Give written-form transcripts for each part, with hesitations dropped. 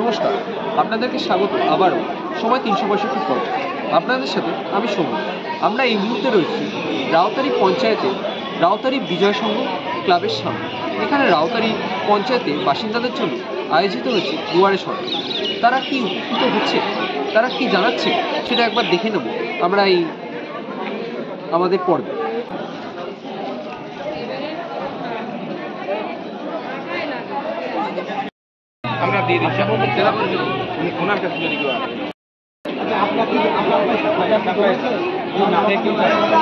নমস্কার, আপনাদেরকে স্বাগত আবারও সময় 365 পর। আপনাদের সাথে আমি সৌম্য। আমরা এই মুহূর্তে রয়েছি রাউতারি পঞ্চায়েতে রাউতারি বিজয় সংঘ ক্লাবের সামনে। এখানে রাউতারি পঞ্চায়েতে বাসিন্দাদের জন্য আয়োজিত হয়েছে দুয়ারে সরকার। তারা কি উপকৃত হচ্ছে, তারা কি জানাচ্ছে, সেটা একবার দেখে নেব আমরা এই আমাদের পর্বে। আমরা দিয়ে দিচ্ছি ওনার কাছে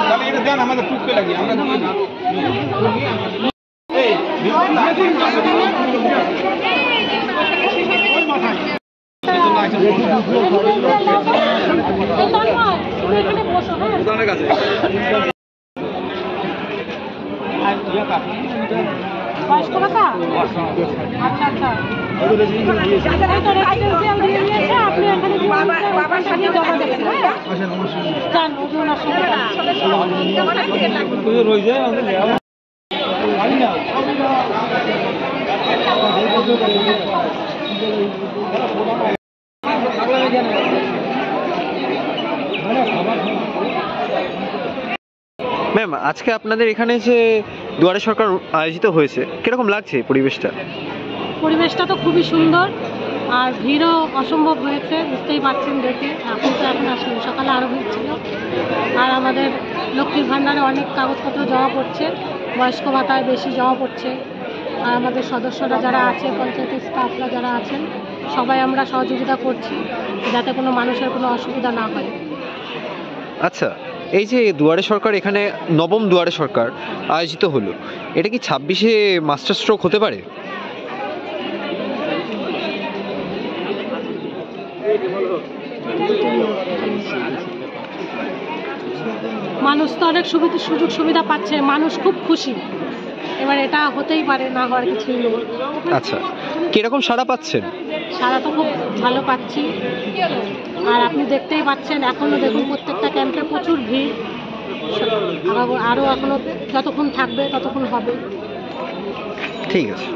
তাহলে এটা দেন আমাদের টুকতে লাগি আমরা দিয়ে দিই। ম্যাম, আজকে আপনাদের এখানে যে দুয়ারে সরকার আয়োজিত হয়েছে, কিরকম লাগছে পরিবেশটা? পরিবেশটা তো খুবই সুন্দর, আর ভিড়ও অসম্ভব হয়েছে, বুঝতেই পারছেন দেখে। এখন তো এখন আসলে সকালে আরও ভিড় ছিল। আর আমাদের লক্ষ্মীর ভাণ্ডারে অনেক কাগজপত্র জমা পড়ছে, বয়স্ক ভাতায় বেশি জমা পড়ছে। আর আমাদের সদস্যরা যারা আছে, পঞ্চায়েতের স্টাফরা যারা আছেন, সবাই আমরা সহযোগিতা করছি যাতে কোনো মানুষের কোনো অসুবিধা না হয়। আচ্ছা, এই যে দুয়ারে সরকার, এখানে নবম দুয়ারে সরকার আয়োজিত হলো, এটা কি 26-এ মাস্টার স্ট্রোক হতে পারে? মানুষ তো অনেক সুযোগ সুবিধা পাচ্ছে, মানুষ খুব খুশি। এবার এটা হতেই পারে, না হওয়ার কিছুই নেই। আচ্ছা, কিরকম সাড়া পাচ্ছেন? সারা তো খুব ভালো পাচ্ছি। আর আপনি দেখতেই পাচ্ছেন, এখনও দেখুন প্রত্যেকটা ক্যাম্পে প্রচুর ভিড়। আরও এখনও যতক্ষণ থাকবে ততক্ষণ হবে। ঠিক আছে।